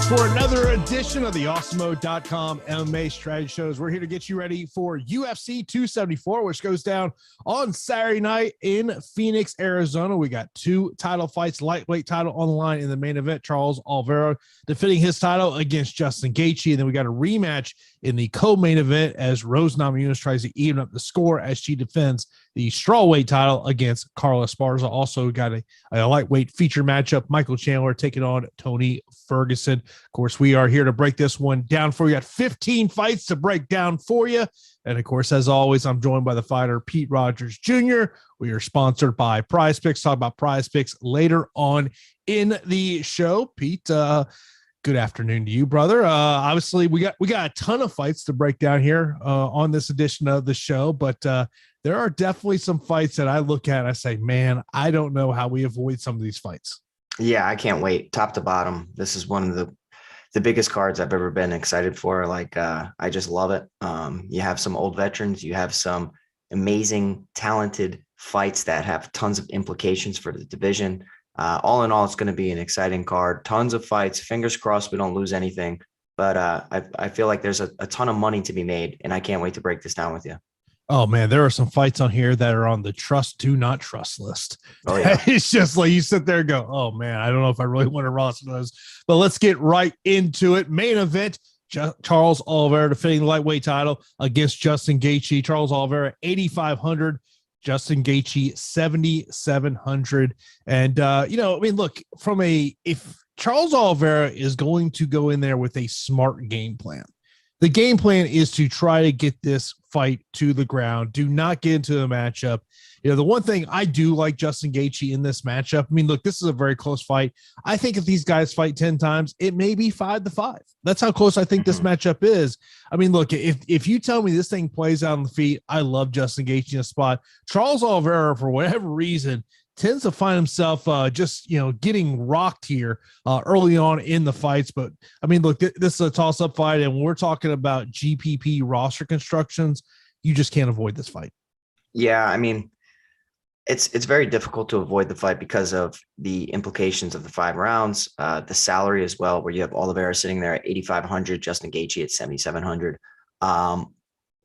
For another edition of the Awesemo.com MMA strategy shows. We're here to get you ready for UFC 274, which goes down on Saturday night in Phoenix, Arizona. We got two title fights, lightweight title on the line in the main event. Charles Oliveira defending his title against Justin Gaethje. And then we got a rematch in the co-main event as Rose Namajunas tries to even up the score as she defends the strawweight title against Carla Esparza. Also got a lightweight feature matchup, Michael Chandler taking on Tony Ferguson. Of course, we are here to break this one down for you. Got 15 fights to break down for you. And of course, as always, I'm joined by the fighter, Pete Rogers Jr. We are sponsored by Prize Picks. Talk about Prize Picks later on in the show. Pete, good afternoon to you, brother. Obviously, we got a ton of fights to break down here on this edition of the show, but there are definitely some fights that I look at and I say, man, I don't know how we avoid some of these fights. Yeah, I can't wait. Top to bottom. This is one of the biggest cards I've ever been excited for. Like, I just love it. You have some old veterans. You have some amazing, talented fights that have tons of implications for the division. All in all, it's going to be an exciting card. Tons of fights. Fingers crossed we don't lose anything. But I feel like there's a ton of money to be made, and I can't wait to break this down with you. Oh man, there are some fights on here that are on the trust do not trust list. Oh, yeah. It's just like you sit there and go, oh man, I don't know if I really want to roster those. But let's get right into it. Main event, Charles Oliveira defending the lightweight title against Justin Gaethje. Charles Oliveira 8,500, Justin Gaethje 7,700. And look, if Charles Oliveira is going to go in there with a smart game plan, the game plan is to try to get this fight to the ground. Do not get into the matchup. The one thing I do like Justin Gaethje in this matchup, I mean, look, this is a very close fight. I think if these guys fight 10 times, it may be 5-5. That's how close I think this matchup is. I mean, look, if you tell me this thing plays out on the feet, I love Justin Gaethje in a spot. Charles Oliveira, for whatever reason, tends to find himself getting rocked here early on in the fights. But I mean, look, this is a toss-up fight, and when we're talking about GPP roster constructions, you just can't avoid this fight. Yeah, I mean, it's very difficult to avoid the fight because of the implications of the 5 rounds, the salary as well, where you have Oliveira sitting there at 8,500, Justin Gaethje at 7,700.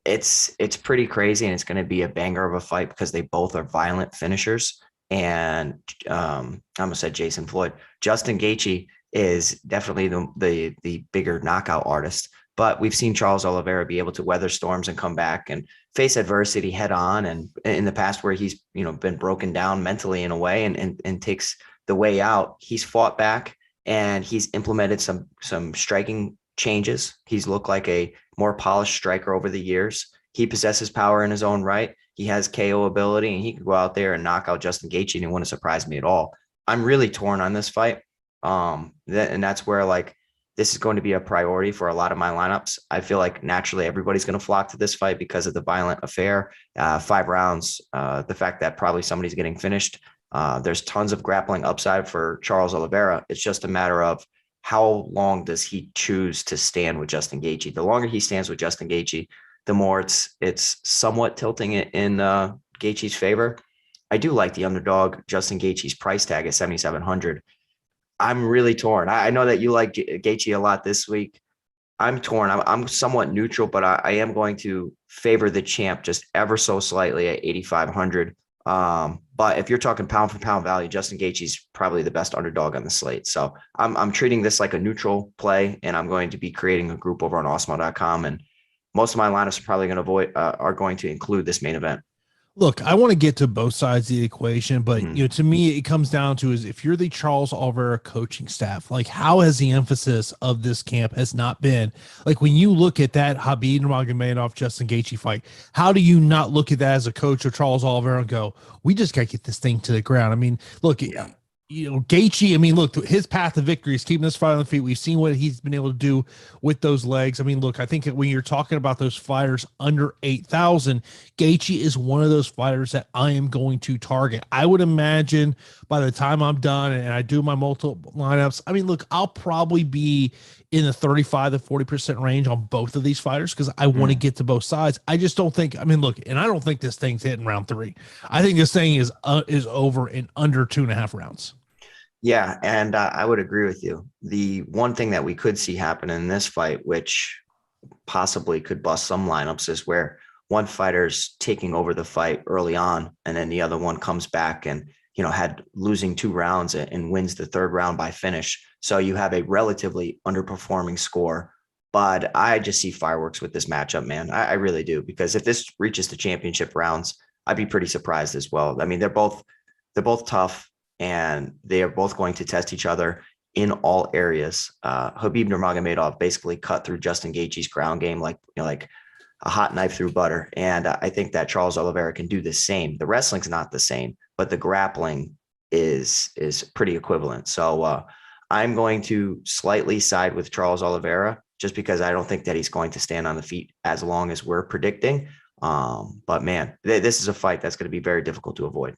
It's pretty crazy, and it's going to be a banger of a fight because they both are violent finishers. And I almost said Jason Floyd. Justin Gaethje is definitely the bigger knockout artist, but we've seen Charles Oliveira be able to weather storms and come back and face adversity head on. And in the past where he's been broken down mentally in a way and takes the way out, he's fought back and he's implemented some striking changes. He's looked like a more polished striker over the years. He possesses power in his own right. He has KO ability, and he could go out there and knock out Justin Gaethje, and it wouldn't surprise me at all. I'm really torn on this fight. And that's where, like, this is going to be a priority for a lot of my lineups. I feel like naturally everybody's going to flock to this fight because of the violent affair, 5 rounds, the fact that probably somebody's getting finished. There's tons of grappling upside for Charles Oliveira. It's just a matter of how long does he choose to stand with Justin Gaethje. The longer he stands with Justin Gaethje, the more it's somewhat tilting it in Gaethje's favor. I do like the underdog, Justin Gaethje's price tag at 7,700. I'm really torn. I know that you like Gaethje a lot this week. I'm torn. I'm somewhat neutral, but I am going to favor the champ just ever so slightly at 8,500. But if you're talking pound for pound value, Justin Gaethje's probably the best underdog on the slate. So I'm treating this like a neutral play, and I'm going to be creating a group over on Awesemo.com, and most of my lineups are probably going to include this main event. Look, I want to get to both sides of the equation, but to me, it comes down to is if you're the Charles Oliveira coaching staff, like how has the emphasis of this camp has not been like when you look at that Khabib Nurmagomedov Justin Gaethje fight, how do you not look at that as a coach of Charles Oliveira and go, we just got to get this thing to the ground? I mean, look, Gaethje, I mean, look, his path to victory is keeping this fight on the feet. We've seen what he's been able to do with those legs. I mean, look, I think that when you're talking about those fighters under 8,000, Gaethje is one of those fighters that I am going to target. I would imagine by the time I'm done and I do my multiple lineups, I mean, look, I'll probably be in the 35 to 40% range on both of these fighters because I want to get to both sides. I just don't think, I mean, look, and I don't think this thing's hitting round 3. I think this thing is over in under 2.5 rounds. Yeah, and I would agree with you. The one thing that we could see happen in this fight, which possibly could bust some lineups, is where one fighter's taking over the fight early on, and then the other one comes back and, had losing 2 rounds and wins the 3rd round by finish. So you have a relatively underperforming score. But I just see fireworks with this matchup, man. I really do, because if this reaches the championship rounds, I'd be pretty surprised as well. I mean, they're both tough, and they are both going to test each other in all areas. Khabib Nurmagomedov basically cut through Justin Gaethje's ground game like a hot knife through butter. And I think that Charles Oliveira can do the same. The wrestling's not the same, but the grappling is pretty equivalent. So I'm going to slightly side with Charles Oliveira just because I don't think that he's going to stand on the feet as long as we're predicting. But man, this is a fight that's going to be very difficult to avoid.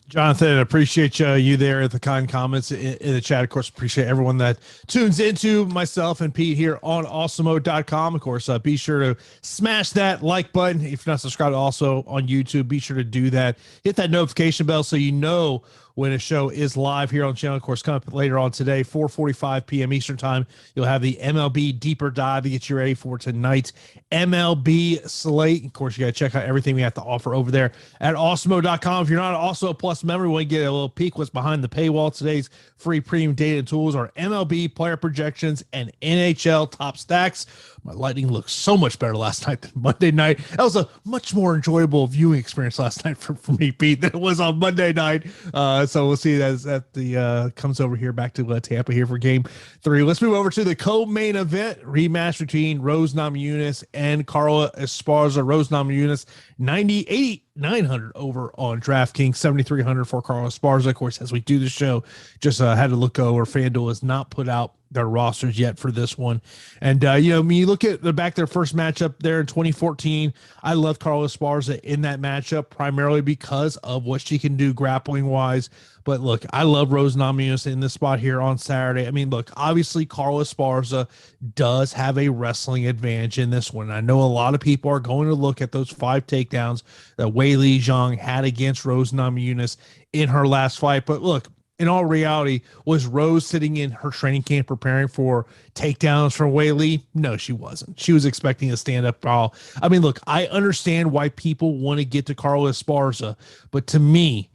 Jonathan, appreciate you there at the kind comments in the chat. Of course, appreciate everyone that tunes into myself and Pete here on Awesemo.com. Of course, be sure to smash that like button. If you're not subscribed also on YouTube, be sure to do that. Hit that notification bell so you know when a show is live here on the channel. Of course, coming up later on today, 4:45 p.m. Eastern time, you'll have the MLB deeper dive to get you ready for tonight's MLB slate. Of course, you got to check out everything we have to offer over there at Awesemo.com. If you're not an Also Plus member, we want to get a little peek what's behind the paywall. Today's free premium data and tools are MLB player projections and NHL top stacks. My Lightning looked so much better last night than Monday night. That was a much more enjoyable viewing experience last night for me, Pete, than it was on Monday night. So we'll see as that the comes over here back to Tampa here for game 3. Let's move over to the co-main event rematch between Rose Namajunas and Carla Esparza. Rose Namajunas 9,900 over on DraftKings, 7,300 for Carla Esparza. Of course, as we do the show, just had to look over. FanDuel has not put out their rosters yet for this one. And, when you look at their first matchup there in 2014, I love Carla Esparza in that matchup primarily because of what she can do grappling wise. But look, I love Rose Namajunas in this spot here on Saturday. I mean, look, obviously Carla Esparza does have a wrestling advantage in this one. I know a lot of people are going to look at those 5 takedowns that Weili Zhang had against Rose Namajunas in her last fight. But look, in all reality, was Rose sitting in her training camp preparing for takedowns from Weili? No, she wasn't. She was expecting a stand-up brawl. I mean, look, I understand why people want to get to Carla Esparza, but to me,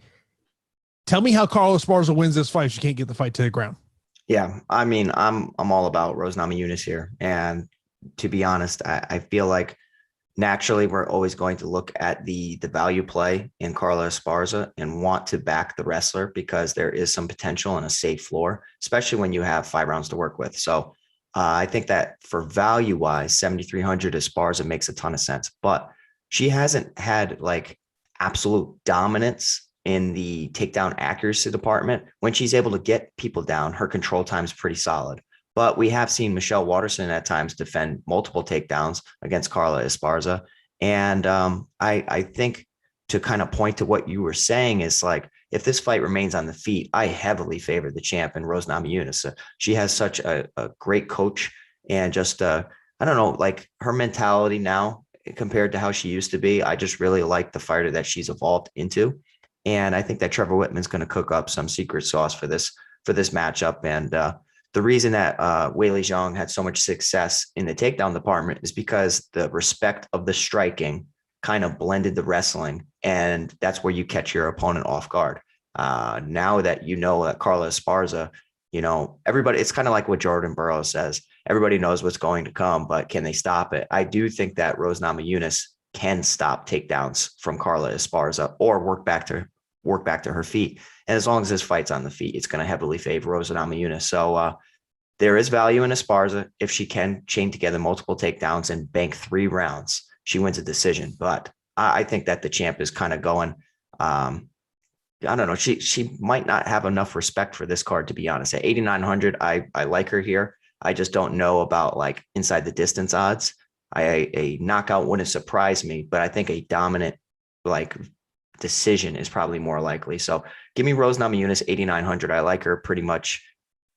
tell me how Carla Esparza wins this fight if she can't get the fight to the ground. Yeah, I mean, I'm all about Rose Namajunas here, and to be honest, I feel like naturally we're always going to look at the value play in Carla Esparza and want to back the wrestler because there is some potential and a safe floor, especially when you have 5 rounds to work with. So I think that for value wise, 7,300 Esparza makes a ton of sense, but she hasn't had like absolute dominance in the takedown accuracy department. When she's able to get people down, her control time is pretty solid. But we have seen Michelle Waterson at times defend multiple takedowns against Carla Esparza. And I think to kind of point to what you were saying is like, if this fight remains on the feet, I heavily favor the champ and Rose Namajunas. She has such a great coach and just, I don't know, like her mentality now compared to how she used to be. I just really like the fighter that she's evolved into. And I think that Trevor Whitman's going to cook up some secret sauce for this matchup. And the reason that Weili Zhang had so much success in the takedown department is because the respect of the striking kind of blended the wrestling, and that's where you catch your opponent off guard. Now that you know that Carla Esparza, everybody, it's kind of like what Jordan Burroughs says. Everybody knows what's going to come, but can they stop it? I do think that Rose Namajunas can stop takedowns from Carla Esparza or work back to her feet. And as long as this fight's on the feet, it's going to heavily favor Rose Namajunas. So there is value in Esparza. If she can chain together multiple takedowns and bank 3 rounds, she wins a decision. But I think that the champ is kind of going I don't know. She might not have enough respect for this card, to be honest. At 8,900, I like her here. I just don't know about like inside the distance odds. A knockout wouldn't surprise me, but I think a dominant like decision is probably more likely. So give me Rose Namajunas 8,900. I like her pretty much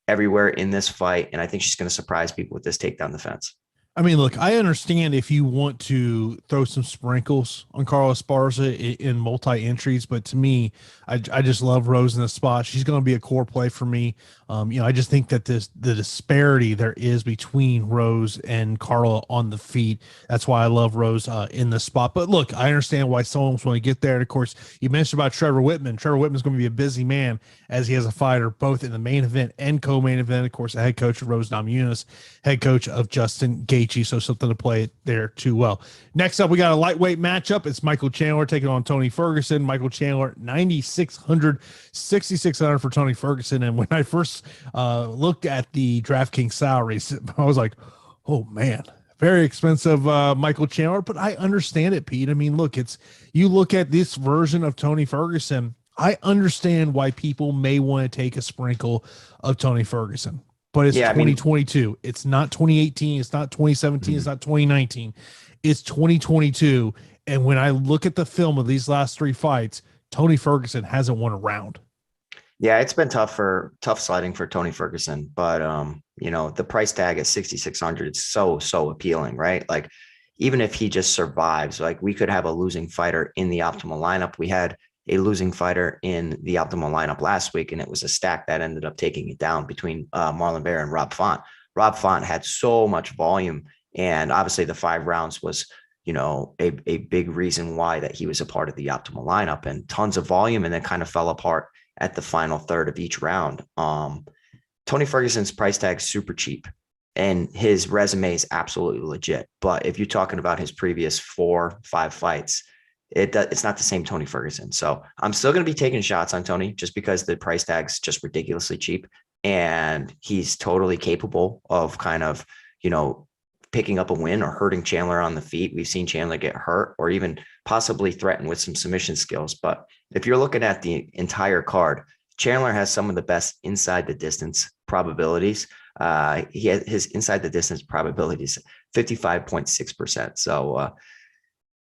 everywhere in this fight, and I think she's going to surprise people with this takedown defense. I mean, look, I understand if you want to throw some sprinkles on Carla Esparza in multi-entries, but to me, I just love Rose in the spot. She's going to be a core play for me. I just think that the disparity there is between Rose and Carla on the feet. That's why I love Rose in the spot. But look, I understand why someone's want to get there. And of course, you mentioned about Trevor Whitman. Trevor Whitman's going to be a busy man as he has a fighter both in the main event and co-main event. Of course, the head coach of Rose Namajunas, head coach of Justin Gaethje. So something to play there too. Well, next up, we got a lightweight matchup. It's Michael Chandler taking on Tony Ferguson. Michael Chandler, 9,600, 6,600 for Tony Ferguson. And when I first looked at the DraftKings salaries, I was like, oh man, very expensive Michael Chandler, but I understand it, Pete. I mean, look, you look at this version of Tony Ferguson, I understand why people may want to take a sprinkle of Tony Ferguson, but it's 2022. It's not 2018. It's not 2017. It's not 2019. It's 2022. And when I look at the film of these last three fights, Tony Ferguson hasn't won a round. Yeah, it's been tough sliding for Tony Ferguson, but the price tag at 6,600 is so appealing, right? Like even if he just survives, like we could have a losing fighter in the optimal lineup. We had a losing fighter in the optimal lineup last week, and it was a stack that ended up taking it down between Marlon Vera and Rob Font. Rob Font had so much volume, and obviously the 5 rounds was a big reason why that he was a part of the optimal lineup, and tons of volume, and then kind of fell apart at the final third of each round. Tony Ferguson's price tag is super cheap, and his resume is absolutely legit. But if you're talking about his previous 4-5 fights, it's not the same Tony Ferguson. So I'm still going to be taking shots on Tony just because the price tag's just ridiculously cheap, and he's totally capable of kind of, picking up a win or hurting Chandler on the feet. We've seen Chandler get hurt or even possibly threatened with some submission skills. But if you're looking at the entire card, Chandler has some of the best inside the distance probabilities. He has his inside the distance probabilities 55.6%. So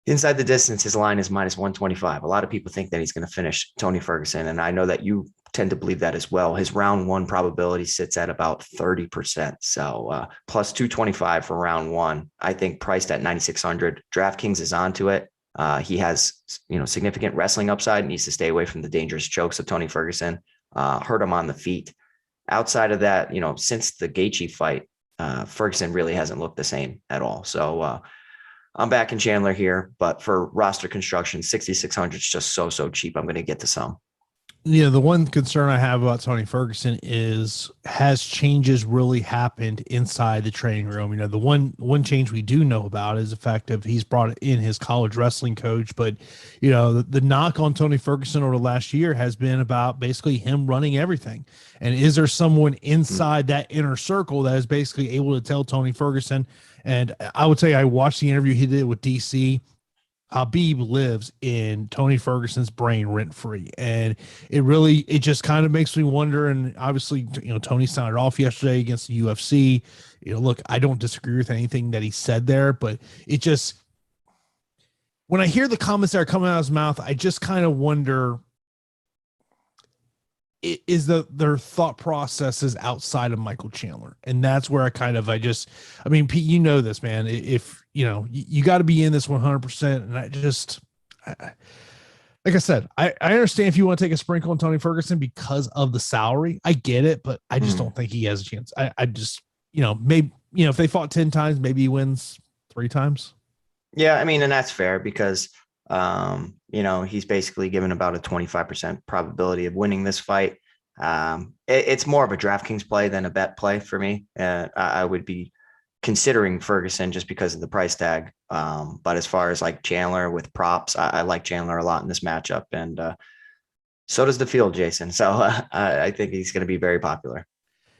inside the distance, his line is -125. A lot of people think that he's going to finish Tony Ferguson, and I know that you tend to believe that as well. His round 1 probability sits at about 30%. So plus 225 for round 1. I think priced at 9,600. DraftKings is onto it. He has significant wrestling upside. Needs to stay away from the dangerous chokes of Tony Ferguson. Hurt him on the feet. Outside of that, since the Gaethje fight, Ferguson really hasn't looked the same at all. So I'm back in Chandler here, but for roster construction, 6,600 is just so cheap. I'm going to get to some. Yeah, the one concern I have about Tony Ferguson is, has changes really happened inside the training room? The one change we do know about is the fact that he's brought in his college wrestling coach. But, the knock on Tony Ferguson over the last year has been about basically him running everything. And is there someone inside that inner circle that is basically able to tell Tony Ferguson? And I would say I watched the interview he did with DC. Habib lives in Tony Ferguson's brain rent-free. And it just kind of makes me wonder. And obviously, Tony sounded off yesterday against the UFC. Look, I don't disagree with anything that he said there, but it just, when I hear the comments that are coming out of his mouth, I just kind of wonder, is their thought processes outside of Michael Chandler. And that's where I mean, Pete, this, man, if you got to be in this 100%. And like I said, I understand if you want to take a sprinkle on Tony Ferguson because of the salary, I get it, but I just don't think he has a chance. I just, maybe, if they fought 10 times, maybe he wins 3 times. Yeah. I mean, and that's fair because, he's basically given about a 25% probability of winning this fight. It's more of a DraftKings play than a bet play for me. I would be considering Ferguson just because of the price tag. But as far as like Chandler with props, I like Chandler a lot in this matchup, and so does the field, Jason. So I think he's going to be very popular.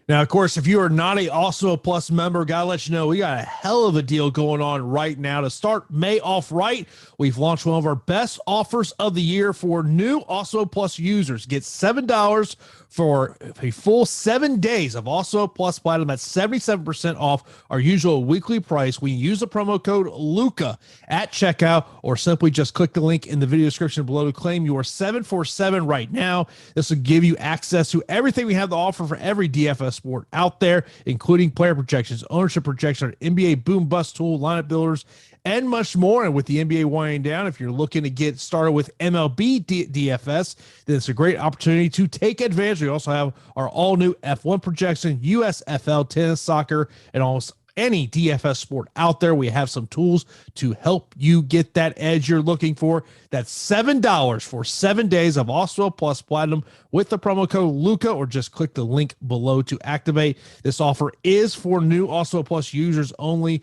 Now, of course, if you are not a Awesemo Plus member, gotta let you know we got a hell of a deal going on right now. To start May off right, we've launched one of our best offers of the year for new Awesemo Plus users. Get $7 for a full 7 days of Awesemo Plus Platinum. That's 77% off our usual weekly price. We use the promo code Luca at checkout, or simply just click the link in the video description below to claim your 747 right now. This will give you access to everything we have to offer for every DFS sport out there, including player projections, ownership projection, NBA boom bust tool, lineup builders, and much more. And with the NBA winding down, if you're looking to get started with MLB DFS, then it's a great opportunity to take advantage. We also have our all new F1 projection, USFL, tennis, soccer, and almost any DFS sport out there. We have some tools to help you get that edge you're looking for. That's $7 for 7 days of Awesemo Plus Platinum with the promo code Luca, or just click the link below to activate. This offer is for new Awesemo Plus users only.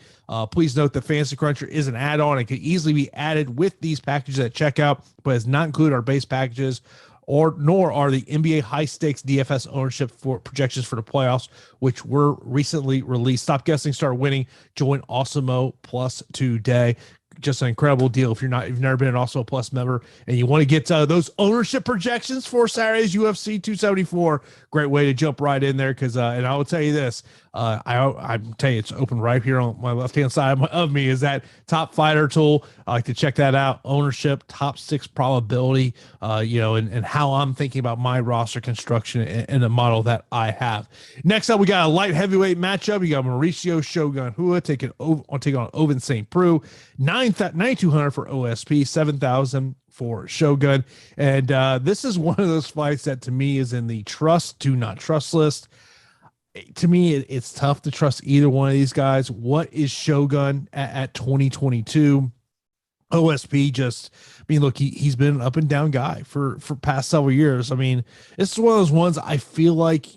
Please note that Fantasy Cruncher is an add-on and can easily be added with these packages at checkout, but does not include our base packages, nor are the NBA high stakes DFS ownership for projections for the playoffs, which were recently released. Stop guessing, start winning. Join Awesemo Plus today. Just an incredible deal. If you've never been an Awesemo Plus member and you want to get those ownership projections for Saturday's UFC 274, great way to jump right in there. Because and I will tell you this, I tell you, it's open right here on my left hand side of me is that top fighter tool. I like to check that out. Ownership, top 6 probability, and how I'm thinking about my roster construction and the model that I have. Next up, we got a light heavyweight matchup. You got Mauricio Shogun Hua taking on Ovince St. Preux. 9,200 for OSP, 7,000 for Shogun. And this is one of those fights that to me is in the trust, do not trust list. To me, it's tough to trust either one of these guys. What is Shogun at 2022? OSP look, he's been an up and down guy for past several years. I mean, it's one of those ones I feel like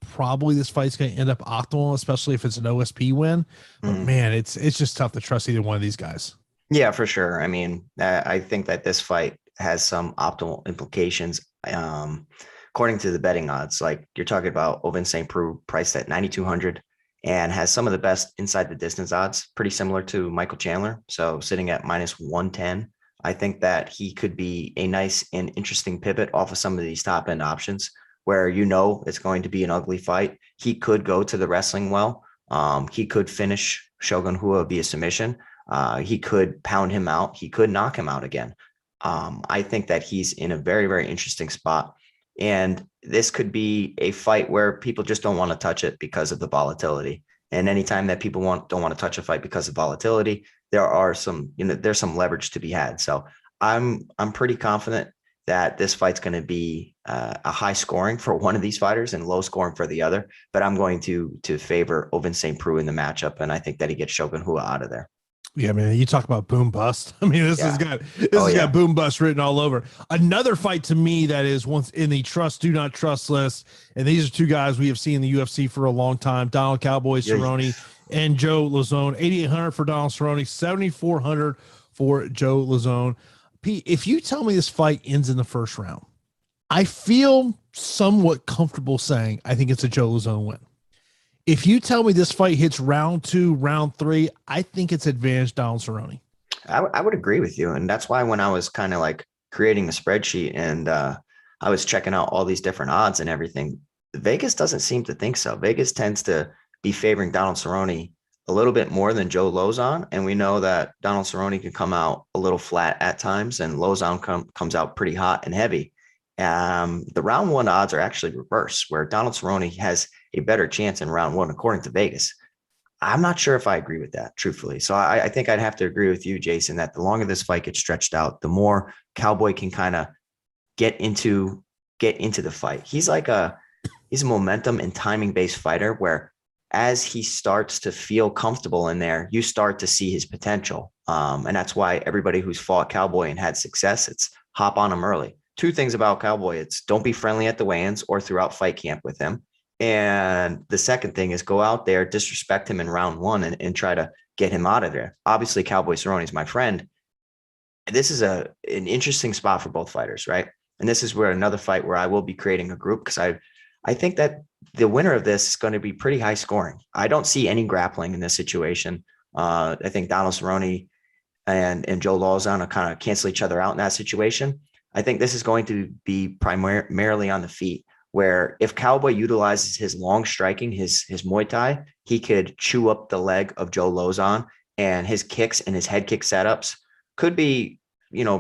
probably this fight's going to end up optimal, especially if it's an OSP win. But man, it's just tough to trust either one of these guys. Yeah, for sure. I mean, I think that this fight has some optimal implications. According to the betting odds, like you're talking about Ovince St. Preux priced at 9,200 and has some of the best inside the distance odds, pretty similar to Michael Chandler. So sitting at -110, I think that he could be a nice and interesting pivot off of some of these top end options where it's going to be an ugly fight. He could go to the wrestling well. He could finish Shogun Hua via submission. He could pound him out. He could knock him out again. I think that he's in a very, very interesting spot. And this could be a fight where people just don't want to touch it because of the volatility. And anytime that people don't want to touch a fight because of volatility, there's some leverage to be had. So I'm pretty confident that this fight's going to be a high scoring for one of these fighters and low scoring for the other. But I'm going to favor Ovince St. Preux in the matchup, and I think that he gets Shogun Hua out of there. Yeah, man, you talk about boom bust. I mean, this has got boom bust written all over. Another fight to me that is once in the trust, do not trust list. And these are two guys we have seen in the UFC for a long time. Donald Cowboy Cerrone and Joe Lazone. 8,800 for Donald Cerrone, 7,400 for Joe Lazone. Pete, if you tell me this fight ends in the first round, I feel somewhat comfortable saying I think it's a Joe Lazone win. If you tell me this fight hits round 2, round 3, I think it's advantage Donald Cerrone. I would agree with you. And that's why when I was kind of like creating a spreadsheet and I was checking out all these different odds and everything, Vegas doesn't seem to think so. Vegas tends to be favoring Donald Cerrone a little bit more than Joe Lazone. And we know that Donald Cerrone can come out a little flat at times, and Lazone comes out pretty hot and heavy. The round 1 odds are actually reversed, where Donald Cerrone has a better chance in round 1, according to Vegas. I'm not sure if I agree with that, truthfully. So I think I'd have to agree with you, Jason, that the longer this fight gets stretched out, the more Cowboy can kind of get into the fight. He's a momentum and timing based fighter where as he starts to feel comfortable in there, you start to see his potential. And that's why everybody who's fought Cowboy and had success, it's hop on him early. 2 things about Cowboy. It's don't be friendly at the weigh-ins or throughout fight camp with him. And the second thing is go out there, disrespect him in round 1 and try to get him out of there. Obviously, Cowboy Cerrone is my friend. This is an interesting spot for both fighters, right? And this is where another fight where I will be creating a group because I think that the winner of this is going to be pretty high scoring. I don't see any grappling in this situation. I think Donald Cerrone and Joe Lazone will kind of cancel each other out in that situation. I think this is going to be primarily on the feet, where if Cowboy utilizes his long striking, his Muay Thai, he could chew up the leg of Joe Lazone, and his kicks and his head kick setups could be,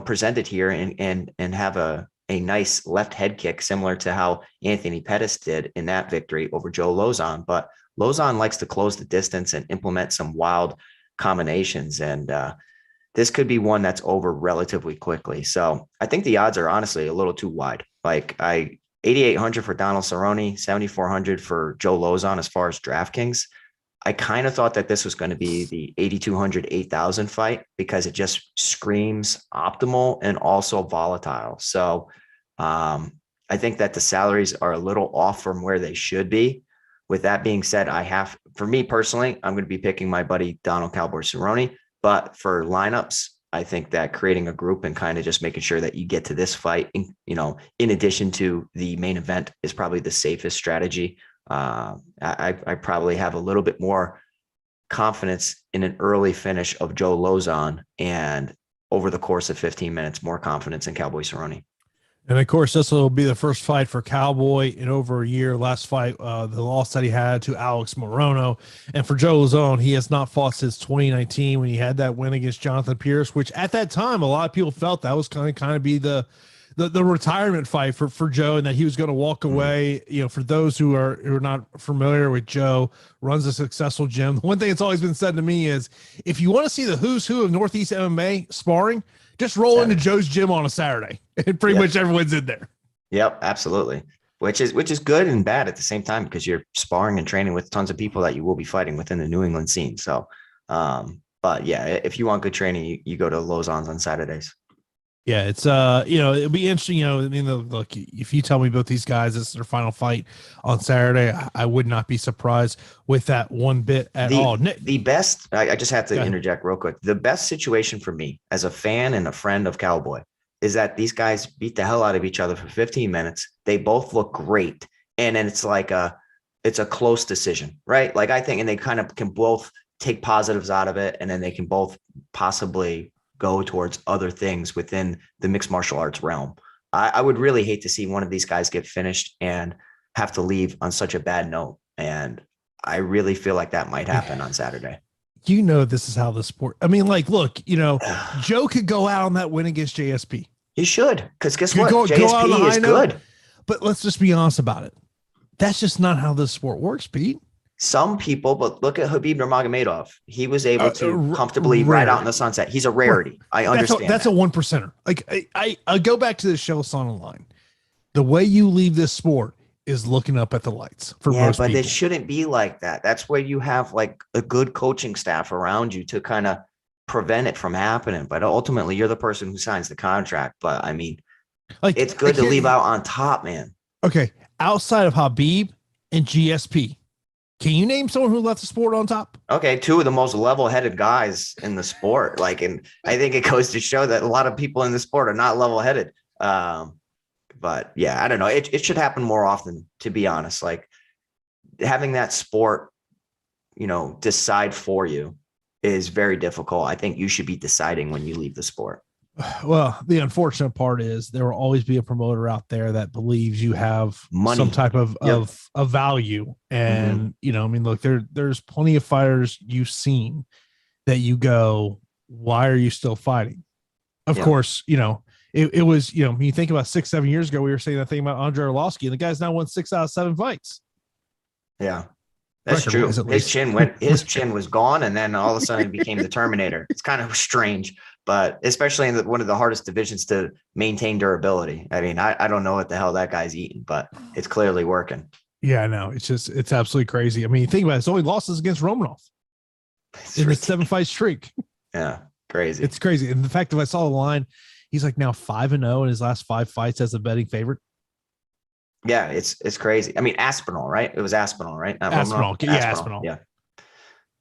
presented here and have a nice left head kick, similar to how Anthony Pettis did in that victory over Joe Lazone. But Lazone likes to close the distance and implement some wild combinations. And this could be one that's over relatively quickly. So I think the odds are honestly a little too wide. Like 8,800 for Donald Cerrone, 7,400 for Joe Lazone as far as DraftKings. I kind of thought that this was going to be the 8,200, 8,000 fight because it just screams optimal and also volatile. So I think that the salaries are a little off from where they should be. With that being said, for me personally, I'm going to be picking my buddy Donald Cowboy Cerrone. But for lineups, I think that creating a group and kind of just making sure that you get to this fight, in addition to the main event, is probably the safest strategy. I probably have a little bit more confidence in an early finish of Joe Lazone, and over the course of 15 minutes, more confidence in Cowboy Cerrone. And of course, this will be the first fight for Cowboy in over a year. Last fight, the loss that he had to Alex Morono. And for Joe Lazone, he has not fought since 2019 when he had that win against Jonathan Pierce, which at that time, a lot of people felt that was kind of be the retirement fight for Joe, and that he was going to walk away. For those who are not familiar with Joe, runs a successful gym. One thing that's always been said to me is, if you want to see the who's who of Northeast MMA sparring, just roll into Joe's gym on a Saturday, and pretty much everyone's in there. Yep, absolutely. Which is good and bad at the same time, because you're sparring and training with tons of people that you will be fighting within the New England scene. So, but yeah, if you want good training, you go to Lazone's on Saturdays. Yeah, it's it'll be interesting. Look, if you tell me both these guys this is their final fight on Saturday, I would not be surprised with that one bit at all. The best, I just have to interject real quick. The best situation for me as a fan and a friend of Cowboy is that these guys beat the hell out of each other for 15 minutes. They both look great, and then it's a close decision, right? Like, I think, and they kind of can both take positives out of it, and then they can both possibly go towards other things within the mixed martial arts realm. I would really hate to see one of these guys get finished and have to leave on such a bad note. And I really feel like that might happen on Saturday. This is how the sport, look, Joe could go out on that win against JSP. He should, because guess what? JSP is good. But let's just be honest about it. That's just not how this sport works, Pete. Some people, but look at Khabib Nurmagomedov. He was able to comfortably ride out in the sunset. He's a rarity. I understand. That's a 1%er. Like, I go back to the show Son Online. The way you leave this sport is looking up at the lights for most people. It shouldn't be like that. That's where you have like a good coaching staff around you to kind of prevent it from happening. But ultimately, you're the person who signs the contract. But I mean, it's good to leave out on top, man. Okay, outside of Khabib and GSP, can you name someone who left the sport on top? Okay, two of the most level-headed guys in the sport. And I think it goes to show that a lot of people in the sport are not level-headed. But yeah, I don't know. It should happen more often, to be honest. Like, having that sport, decide for you is very difficult. I think you should be deciding when you leave the sport. Well, the unfortunate part is there will always be a promoter out there that believes you have money, some type of value. And, look, there's plenty of fighters you've seen that you go, why are you still fighting? Of course, it was, when you think about 6-7 years ago, we were saying that thing about Andrei Arlovsky, and the guy's now won 6 out of 7 fights. Yeah. That's true. His chin was gone, and then all of a sudden he became the Terminator. It's kind of strange, but especially in one of the hardest divisions to maintain durability. I mean, I don't know what the hell that guy's eating, but it's clearly working. Yeah, I know. It's absolutely crazy. I mean, think about it. His only losses against Romanov in the 7-fight streak. Yeah, crazy. It's crazy. And the fact that I saw the line, he's like now 5-0 in his last 5 fights as a betting favorite. Yeah, it's crazy. I mean, Aspinall, right? It was Aspinall, right? Aspinall. Aspinall. Yeah.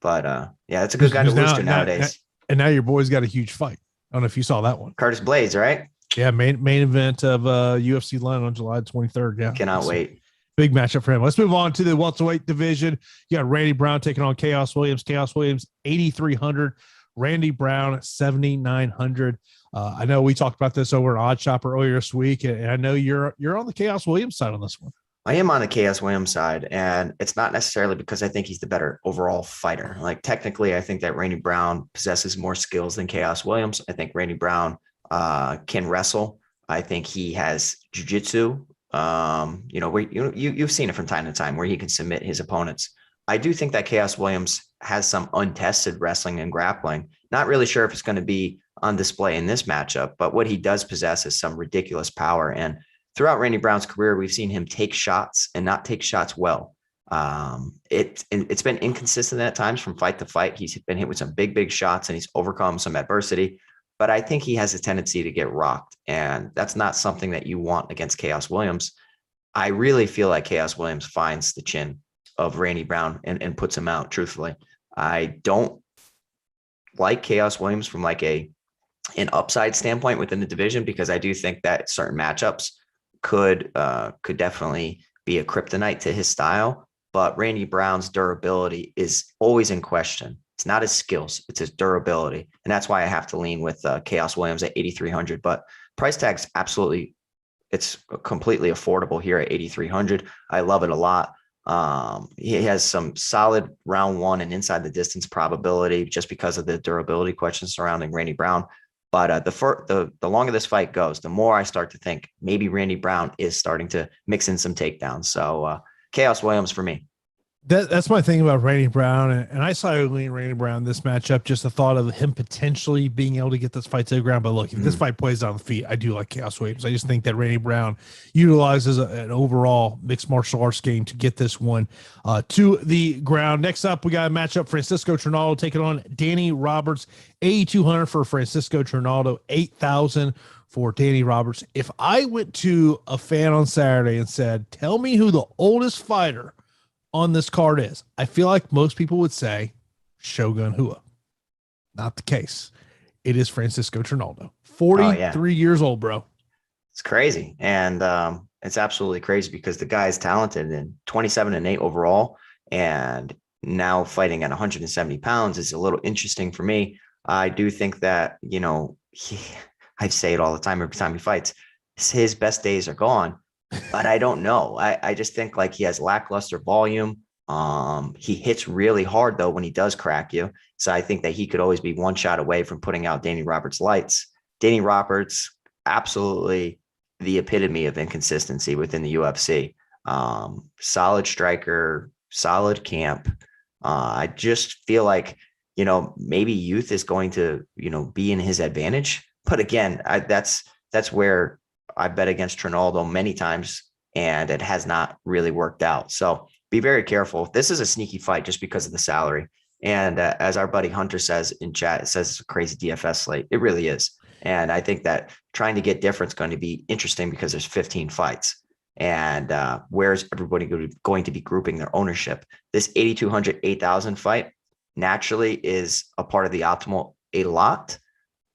But it's a good guy to lose to nowadays. And now your boy's got a huge fight. I don't know if you saw that one. Curtis Blades, right? Yeah, main event of UFC London on July 23rd. Yeah. Cannot wait. Big matchup for him. Let's move on to the welterweight division. You got Randy Brown taking on Chaos Williams. Chaos Williams, 8,300. Randy Brown, 7,900. I know we talked about this over at Odd Shopper earlier this week, and I know you're on the Chaos Williams side on this one. I am on the Chaos Williams side, and it's not necessarily because I think he's the better overall fighter. Like, technically, I think that Randy Brown possesses more skills than Chaos Williams. I think Randy Brown can wrestle. I think he has jiu-jitsu. You've seen it from time to time where he can submit his opponents. I do think that Chaos Williams has some untested wrestling and grappling. Not really sure if it's going to be on display in this matchup, but what he does possess is some ridiculous power. And throughout Randy Brown's career, we've seen him take shots and not take shots well. It's been inconsistent at times from fight to fight. He's been hit with some big shots and he's overcome some adversity. But I think he has a tendency to get rocked, and that's not something that you want against Chaos Williams. I really feel like Chaos Williams finds the chin of Randy Brown and puts him out, truthfully. I don't like Chaos Williams from like an upside standpoint within the division, because I do think that certain matchups could definitely be a kryptonite to his style. But Randy Brown's durability is always in question. It's not his skills, it's his durability. And that's why I have to lean with Chaos Williams at 8,300. But price tag's absolutely, it's completely affordable here at 8,300. I love it a lot. He has some solid round one and inside the distance probability just because of the durability questions surrounding Randy Brown. But the longer this fight goes, the more I start to think maybe Randy Brown is starting to mix in some takedowns. So Chaos Williams for me. That's my thing about Randy Brown, and I saw lean Randy Brown this matchup. Just the thought of him potentially being able to get this fight to the ground. But look, if this fight plays on the feet, I do like Chaos Williams. I just think that Randy Brown utilizes an overall mixed martial arts game to get this one to the ground. Next up, we got a matchup: Francisco Trinaldo taking on Danny Roberts. 8,200 for Francisco Trinaldo, 8,000 for Danny Roberts. If I went to a fan on Saturday and said, "Tell me who the oldest fighter on this card is," I feel like most people would say Shogun Rua. Not the case. It is Francisco Trinaldo, 43 years old, bro. It's crazy. And it's absolutely crazy because the guy is talented, and 27-8 overall, and now fighting at 170 pounds is a little interesting for me. I do think that, I say it all the time, every time he fights, his best days are gone. But I don't know. I just think like he has lackluster volume. He hits really hard though when he does crack you. So I think that he could always be one shot away from putting out Danny Roberts' lights. Danny Roberts, absolutely the epitome of inconsistency within the UFC. Solid striker, solid camp. I just feel like, maybe youth is going to, be in his advantage. But again, that's where I bet against Trinaldo many times, and it has not really worked out. So be very careful. This is a sneaky fight just because of the salary. And as our buddy Hunter says in chat, it says it's a crazy DFS slate. It really is. And I think that trying to get different is going to be interesting because there's 15 fights. And where's everybody going to be grouping their ownership? This 8,200, 8,000 fight naturally is a part of the optimal a lot.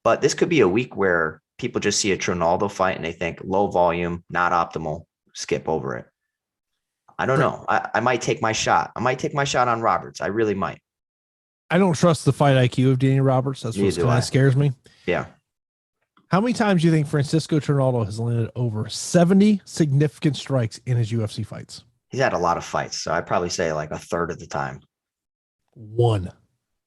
But this could be a week where people just see a Trinaldo fight and they think low volume, not optimal, skip over it. I don't know. I might take my shot. I might take my shot on Roberts. I really might. I don't trust the fight IQ of Danny Roberts. That's what kind of scares me. Yeah. How many times do you think Francisco Trinaldo has landed over 70 significant strikes in his UFC fights? He's had a lot of fights, so I'd probably say like a third of the time. One.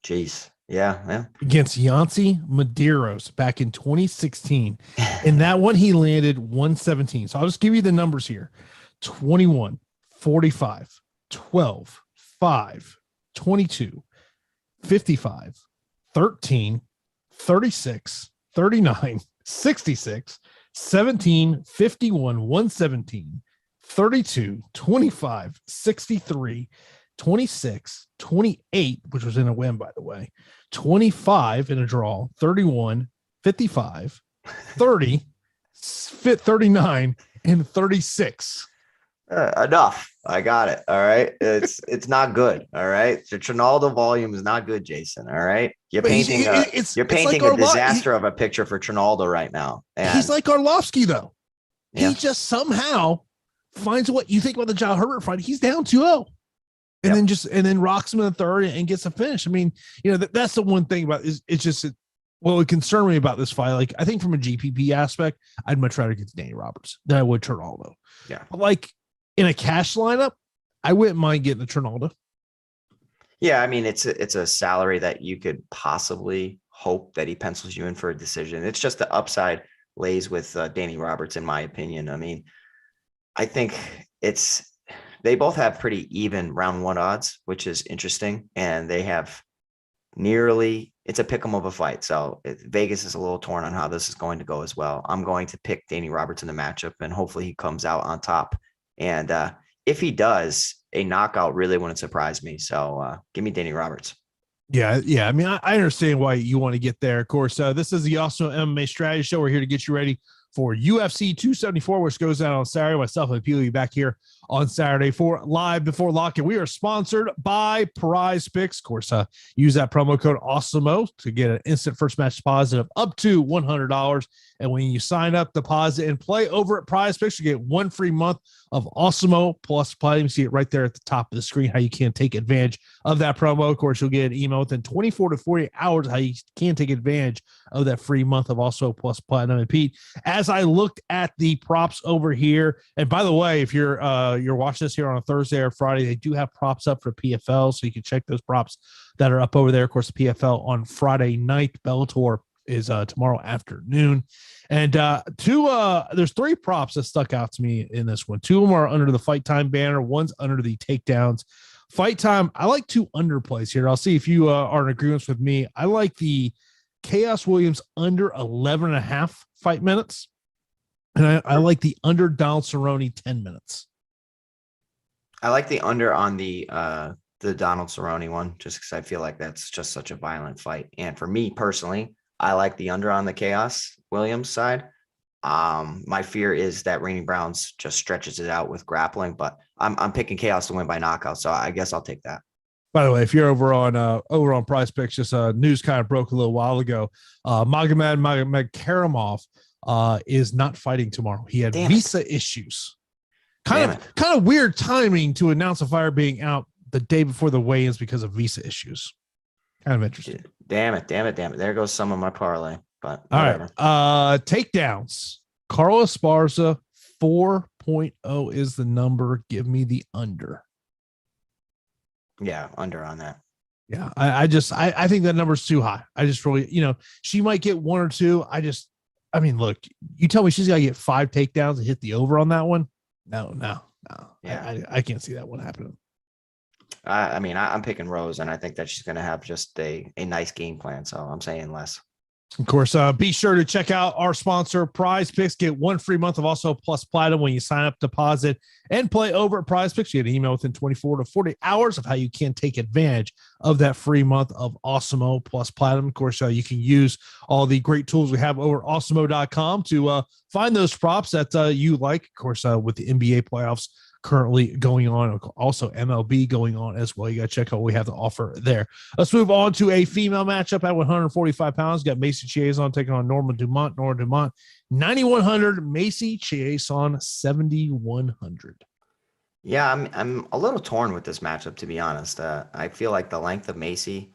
Jeez. Yeah. Against Yancy Medeiros back in 2016. In that one, he landed 117. So I'll just give you the numbers here. 21, 45, 12, 5, 22, 55, 13, 36, 39, 66, 17, 51, 117, 32, 25, 63, 26, 28, which was in a win, by the way, 25 in a draw, 31, 55, 30, 39, and 36. Enough. I got it. All right. It's not good. All right. The Trinaldo volume is not good, Jason. All right. You're painting like a disaster of a picture for Trinaldo right now. And he's like Arlovsky, though. Yeah. He just somehow finds what you think about the John Herbert fight. He's down 2-0. And then rocks him in the third and gets a finish. I mean, that's the one thing about it's just what would concern me about this fight. Like, I think from a GPP aspect, I'd much rather get to Danny Roberts than I would Trinaldo. Yeah. But like in a cash lineup, I wouldn't mind getting a Trinaldo. Yeah. I mean, it's a salary that you could possibly hope that he pencils you in for a decision. It's just the upside lays with Danny Roberts, in my opinion. I mean, I think they both have pretty even round one odds, which is interesting. And they have it's a pick 'em of a fight. So Vegas is a little torn on how this is going to go as well. I'm going to pick Danny Roberts in the matchup, and hopefully he comes out on top. And if he does, a knockout really wouldn't surprise me. So give me Danny Roberts. Yeah. I mean, I understand why you want to get there. Of course, this is the Awesemo MMA Strategy Show. We're here to get you ready for UFC 274, which goes down on Saturday. Myself and Pete will be back here on Saturday for Live Before Lock-In. We are sponsored by Prize Picks. Of course, use that promo code AWESEMO to get an instant first match deposit of up to $100. And when you sign up, deposit, and play over at Prize Picks, you get 1 free month of Awesemo plus play. You see it right there at the top of the screen, how you can take advantage of that promo. Of course, you'll get an email within 24 to 48 hours how you can take advantage of that free month of Awesemo plus Platinum. And Pete, as I looked at the props over here, and by the way, if you're watching this here on a Thursday or Friday, they do have props up for PFL, so you can check those props that are up over there. Of course, the PFL on Friday night, Bellator is tomorrow afternoon. And there's 3 props that stuck out to me in this one. 2 of them are under the Fight Time banner. One's under the takedowns. Fight Time, I like 2 underplays here. I'll see if you are in agreement with me. I like the Chaos Williams under 11.5 fight minutes. And I like the under Donald Cerrone 10 minutes. I like the under on the Donald Cerrone one, just because I feel like that's just such a violent fight. And for me personally, I like the under on the Chaos Williams side. My fear is that Rainey Browns just stretches it out with grappling, but I'm picking Chaos to win by knockout, so I guess I'll take that. By the way, if you're over on Prize Picks, just news kind of broke a little while ago. Magomed Karamov is not fighting tomorrow. He had visa issues. Kind of weird timing to announce a fighter being out the day before the weigh-ins because of visa issues. Kind of interesting. Damn it. There goes some of my parlay, but whatever. All right. Takedowns. Carlos Esparza 4.0 is the number. Give me the under. Yeah, under on that. Yeah, I think that number's too high. I just really, she might get 1 or 2. I mean, look, you tell me she's got to get 5 takedowns and hit the over on that one. No. Yeah, I can't see that one happening. I mean, I'm picking Rose, and I think that she's going to have just a nice game plan. So I'm saying less. Of course, be sure to check out our sponsor, Prize Picks. Get 1 free month of also plus Platinum when you sign up, deposit, and play over at Prize Picks. You get an email within 24 to 40 hours of how you can take advantage of that free month of Awesemo plus Platinum. Of course, you can use all the great tools we have over at Awesemo.com to find those props that you like. Of course, with the NBA playoffs currently going on, also MLB going on as well. You got to check out what we have to offer there. Let's move on to a female matchup at 145 pounds. Got Macy Chiasson taking on Norma Dumont. 9,100. Macy Chiasson 7,100. Yeah, I'm a little torn with this matchup, to be honest. I feel like the length of Macy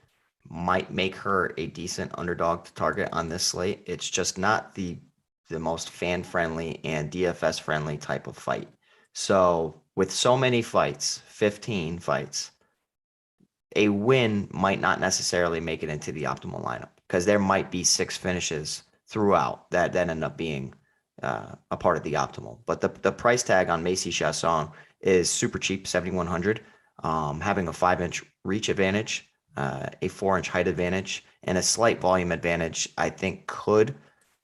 might make her a decent underdog to target on this slate. It's just not the most fan-friendly and DFS-friendly type of fight. So with so many fights, 15 fights, a win might not necessarily make it into the optimal lineup because there might be 6 finishes throughout that then end up being a part of the optimal. But the price tag on Macy Chiasson is super cheap, 7,100, having a 5-inch reach advantage, a 4-inch height advantage, and a slight volume advantage, I think could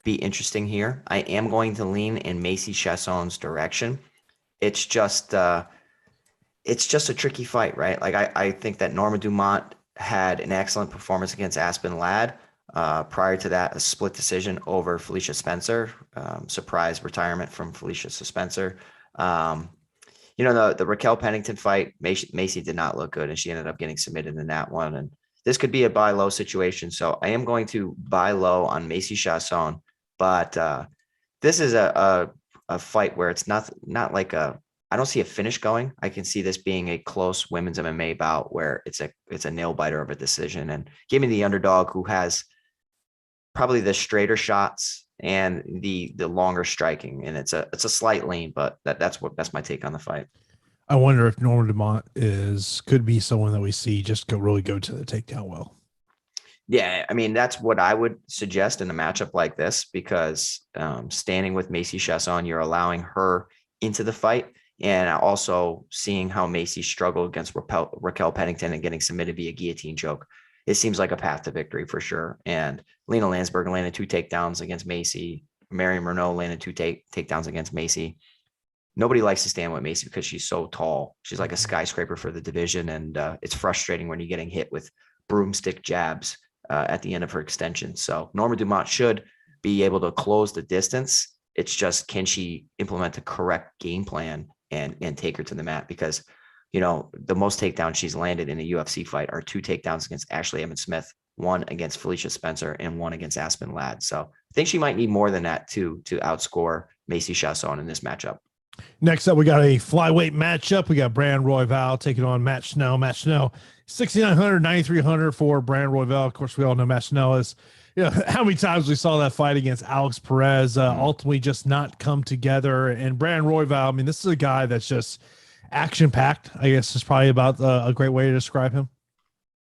be interesting here. I am going to lean in Macy Chiasson's direction. It's just a tricky fight, right? Like I think that Norma Dumont had an excellent performance against Aspen Ladd. Prior to that, a split decision over Felicia Spencer. Surprise retirement from Felicia Spencer. The Raquel Pennington fight, Macy did not look good, and she ended up getting submitted in that one. And this could be a buy low situation. So I am going to buy low on Macy Chiasson, but this is a fight where it's not like I I don't see a finish going. I can see this being a close women's MMA bout where it's a nail biter of a decision, and give me the underdog who has probably the straighter shots and the longer striking. And it's a slight lean, but that's my take on the fight. I wonder if Norma Dumont could be someone that we see just really go to the takedown well. Yeah, I mean, that's what I would suggest in a matchup like this, because standing with Macy Chiasson, you're allowing her into the fight, and also seeing how Macy struggled against Raquel Pennington and getting submitted via guillotine choke. It seems like a path to victory for sure. And Lena Landsberg landed 2 takedowns against Macy. Marion Renault landed 2 takedowns against Macy. Nobody likes to stand with Macy because she's so tall. She's like a skyscraper for the division. And it's frustrating when you're getting hit with broomstick jabs at the end of her extension. So Norma Dumont should be able to close the distance. It's just, can she implement the correct game plan and take her to the mat? Because, you know, the most takedowns she's landed in a UFC fight are 2 takedowns against Ashley Emmett-Smith, 1 against Felicia Spencer, and 1 against Aspen Ladd. So I think she might need more than that to outscore Macy Chiasson in this matchup. Next up, we got a flyweight matchup. We got Brandon Royval taking on Matt Schnell. Matt Schnell, 6,900, 9,300 for Brandon Royval. Of course, we all know Matt Schnell is, you know, how many times we saw that fight against Alex Perez ultimately just not come together. And Brandon Royval, I mean, this is a guy that's just action-packed, I guess is probably about a great way to describe him.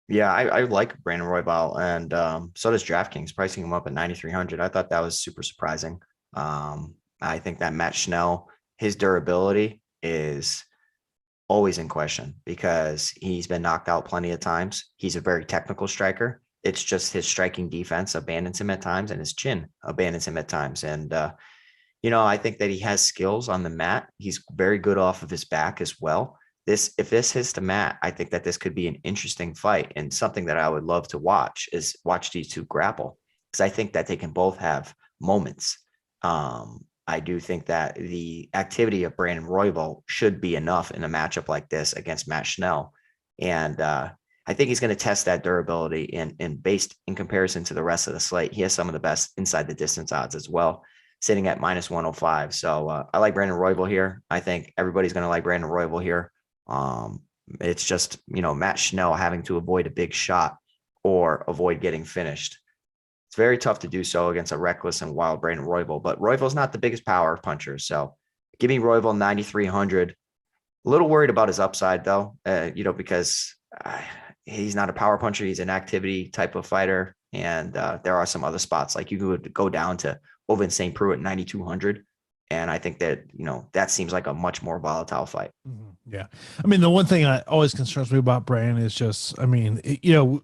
Yeah, I like Brandon Royval, and so does DraftKings, pricing him up at 9,300. I thought that was super surprising. I think that Matt Schnell, his durability is always in question because he's been knocked out plenty of times. He's a very technical striker. It's just his striking defense abandons him at times, and his chin abandons him at times. And, you know, I think that he has skills on the mat. He's very good off of his back as well. If this hits the mat, I think that this could be an interesting fight, and something that I would love to watch these two grapple, because I think that they can both have moments. I do think that the activity of Brandon Royval should be enough in a matchup like this against Matt Schnell. And I think he's going to test that durability, and based in comparison to the rest of the slate, he has some of the best inside the distance odds as well, sitting at -105. So I like Brandon Royval here. I think everybody's going to like Brandon Royval here. It's just, you know, Matt Schnell having to avoid a big shot or avoid getting finished. It's very tough to do so against a reckless and wild Brandon Royval, but Royval's not the biggest power puncher. So give me Royval 9,300. A little worried about his upside though, you know, because he's not a power puncher. He's an activity type of fighter. And there are some other spots, like you could go down to Ovin St. Preux at 9,200. And I think that, you know, that seems like a much more volatile fight. Mm-hmm. Yeah. I mean, the one thing that always concerns me about Brandon is just, I mean, you know,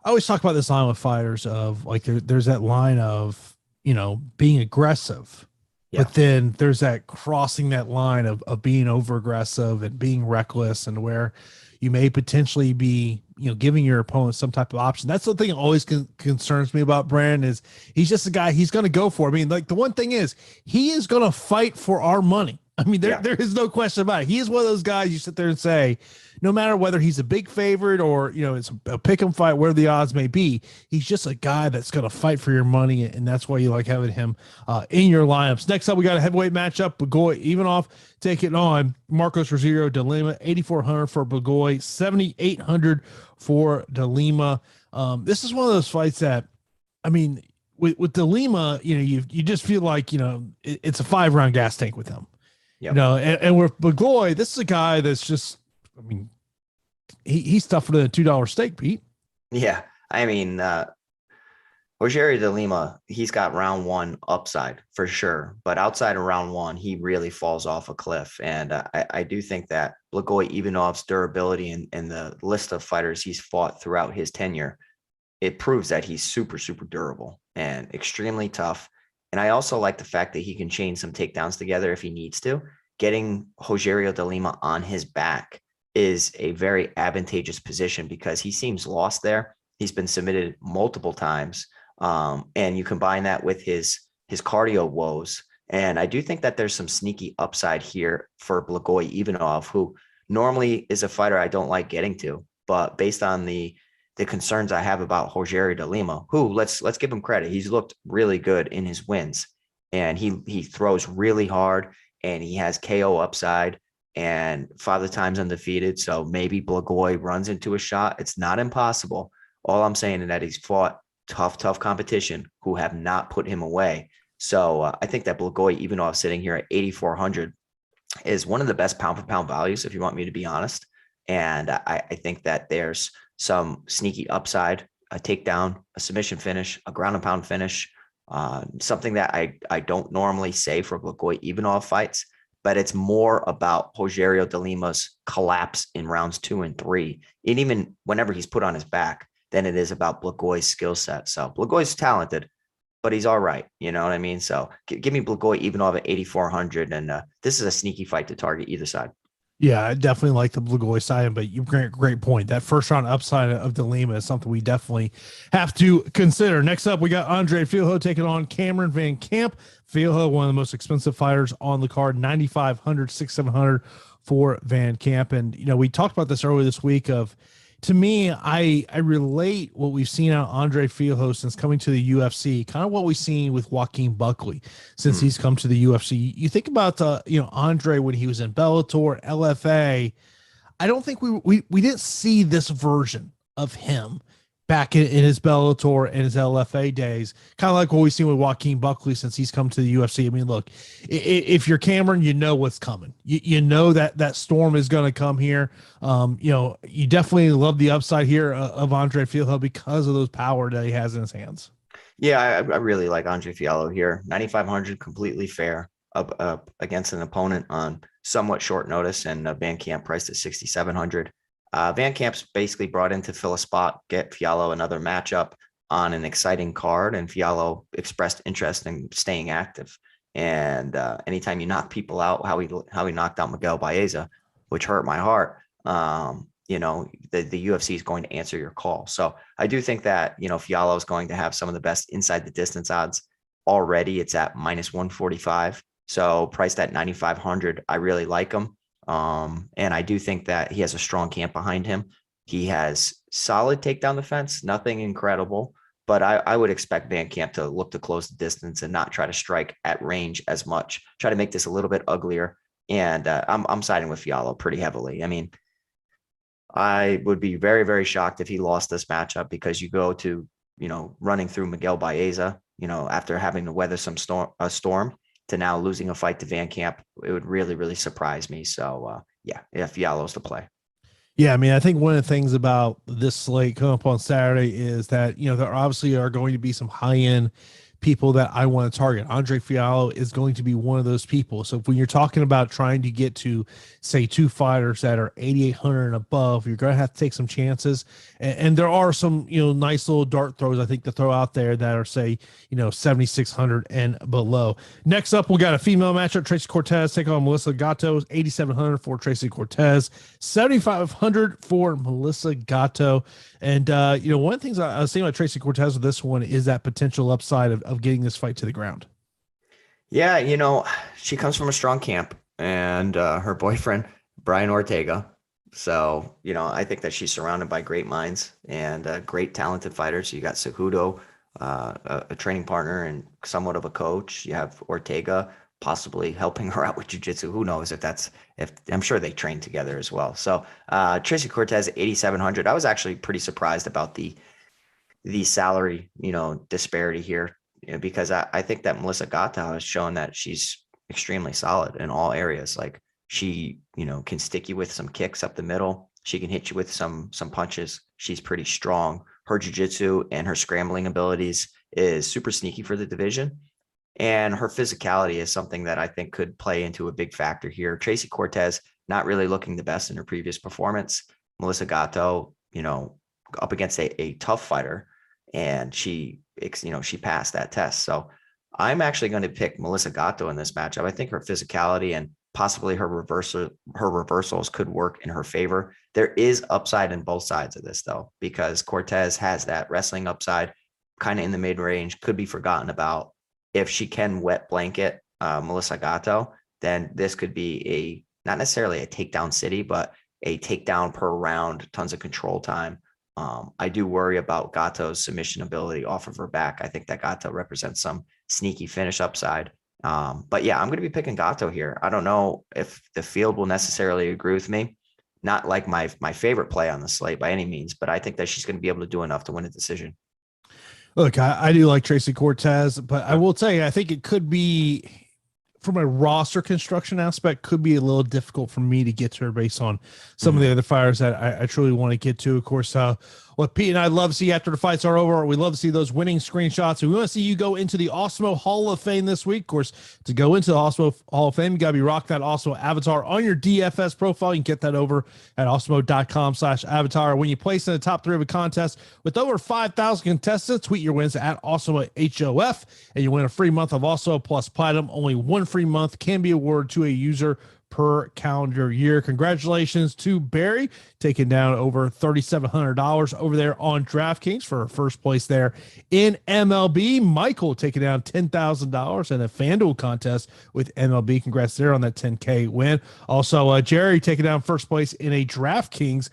I always talk about this line with fighters of like, there's that line of, you know, being aggressive, but then there's that crossing that line of being over aggressive and being reckless, and where you may potentially be, you know, giving your opponent some type of option. That's the thing that always concerns me about Brandon, is he's just a guy, he's going to go for it. I mean, like, the one thing is, he is going to fight for our money. I mean, there is no question about it. He is one of those guys you sit there and say, no matter whether he's a big favorite or, you know, it's a pick 'em fight, where the odds may be, he's just a guy that's going to fight for your money. And that's why you like having him in your lineups. Next up, we got a heavyweight matchup. Bagoy Ivanov taking on Marcos Rogerio de Lima, 8,400 for Bagoy, 7,800 for de Lima. This is one of those fights that, I mean, with de Lima, you know, you just feel like, you know, it's a 5-round gas tank with him. Yep. You know, and with Bagoy, this is a guy that's just, I mean, he's tougher than a $2 steak, Pete. Yeah. I mean, Rogerio de Lima, he's got round 1 upside for sure. But outside of round 1, he really falls off a cliff. And I do think that Blagoy Ivanov's durability and the list of fighters he's fought throughout his tenure, it proves that he's super, super durable and extremely tough. And I also like the fact that he can chain some takedowns together if he needs to. Getting Rogerio de Lima on his back is a very advantageous position because he seems lost there. He's been submitted multiple times. And you combine that with his cardio woes. And I do think that there's some sneaky upside here for Blagoy Ivanov, who normally is a fighter I don't like getting to, but based on the concerns I have about Rogerio de Lima, who let's give him credit. He's looked really good in his wins, and he throws really hard. and he has KO upside and Father Time's undefeated. So maybe Blagoy runs into a shot. It's not impossible. All I'm saying is that he's fought tough competition who have not put him away. So I think that Blagoy, even though I'm sitting here at 8,400, is one of the best pound for pound values, if you want me to be honest. And I think that there's some sneaky upside, a takedown, a submission finish, a ground and pound finish, something that I don't normally say for Blagoy, even all fights, but it's more about Rogerio de Lima's collapse in rounds 2 and 3. And even whenever he's put on his back, than it is about Blagoy's skill set. So Blagoy's talented, but he's all right. You know what I mean? So give me Blagoy even over 8,400. And this is a sneaky fight to target either side. Yeah, I definitely like the Blagoy side, but you great point. That first round upside of De Lima is something we definitely have to consider. Next up, we got Andre Fijo taking on Cameron Van Camp. Fijo, one of the most expensive fighters on the card, 9,500, 6,700 for Van Camp. And, you know, we talked about this earlier this week to me, I relate what we've seen out of Andre Fijo since coming to the UFC, kind of what we've seen with Joaquin Buckley since he's come to the UFC. You think about Andre when he was in Bellator, LFA. I don't think we didn't see this version of him back in his Bellator and his LFA days, kind of like what we've seen with Joaquin Buckley since he's come to the UFC. I mean, look, if you're Cameron, you know what's coming. You know that storm is going to come here. You definitely love the upside here of Andre Fialho because of those power that he has in his hands. Yeah, I really like Andre Fialho here. 9,500, completely fair up against an opponent on somewhat short notice, and Van Camp priced at 6,700. Van Camp's basically brought in to fill a spot, get Fialho another matchup on an exciting card, and Fialho expressed interest in staying active. And anytime you knock people out, how he knocked out Miguel Baeza, which hurt my heart, the UFC is going to answer your call. So I do think that, Fialho is going to have some of the best inside the distance odds already. It's at -145. So priced at 9,500, I really like him. And I do think that he has a strong camp behind him. He has solid takedown defense, nothing incredible, but I would expect Van Camp to look to close the distance and not try to strike at range as much, try to make this a little bit uglier. And I'm siding with Fialho pretty heavily. I mean, I would be very, very shocked if he lost this matchup, because you go to, running through Miguel Baeza, after having to weather a storm, to now losing a fight to Van Camp, it would really, really surprise me. So, Fialho's the play. Yeah, I mean, I think one of the things about this slate coming up on Saturday is that, there obviously are going to be some high-end people that I want to target. Andre Fialho is going to be one of those people. So when you're talking about trying to get to, say, two fighters that are 8,800 and above, you're going to have to take some chances. And there are some, nice little dart throws, I think, to throw out there that are, say, 7,600 and below. Next up, we got a female matchup. Tracy Cortez take on Melissa Gatto. 8,700 for Tracy Cortez, 7,500 for Melissa Gatto. And, one of the things I was saying about Tracy Cortez with this one is that potential upside of getting this fight to the ground. Yeah, she comes from a strong camp, and her boyfriend, Brian Ortega. So, I think that she's surrounded by great minds and great talented fighters. You got Cejudo, a training partner and somewhat of a coach. You have Ortega possibly helping her out with jiu-jitsu. Who knows if I'm sure they train together as well. So Tracy Cortez, 8,700. I was actually pretty surprised about the salary, disparity here, because I think that Melissa Gatto has shown that she's extremely solid in all areas. Like, she, can stick you with some kicks up the middle. She can hit you with some punches. She's pretty strong. Her jiu-jitsu and her scrambling abilities is super sneaky for the division. And her physicality is something that I think could play into a big factor here. Tracy Cortez, not really looking the best in her previous performance. Melissa Gatto, up against a tough fighter, and she passed that test. So I'm actually going to pick Melissa Gatto in this matchup. I think her physicality and possibly her reversals could work in her favor. There is upside in both sides of this, though, because Cortez has that wrestling upside kind of in the mid-range, could be forgotten about. If she can wet blanket Melissa Gatto, then this could be not necessarily a takedown city, but a takedown per round, tons of control time. I do worry about Gatto's submission ability off of her back. I think that Gatto represents some sneaky finish upside. But yeah, I'm going to be picking Gato here. I don't know if the field will necessarily agree with me. Not like my favorite play on the slate by any means, but I think that she's going to be able to do enough to win a decision. Look, I do like Tracy Cortez, but I will tell you, I think it could be, from a roster construction aspect, could be a little difficult for me to get to her based on some of the other fighters that I truly want to get to. Of course, what Pete and I love to see after the fights are over, we love to see those winning screenshots. And we want to see you go into the Awesemo Hall of Fame this week. Of course, to go into the Awesemo Hall of Fame, you got to be rock that Awesemo avatar on your DFS profile. You can get that over at awesemo.com/avatar. When you place in the top 3 of a contest with over 5,000 contestants, tweet your wins at Awesemo HOF, and you win a free month of Awesemo Plus Platinum. Only one free month can be awarded to a user per calendar year. Congratulations to Barry, taking down over $3,700 over there on DraftKings for first place there in MLB. Michael taking down $10,000 in a FanDuel contest with MLB. Congrats there on that 10K win. Also, Jerry taking down first place in a DraftKings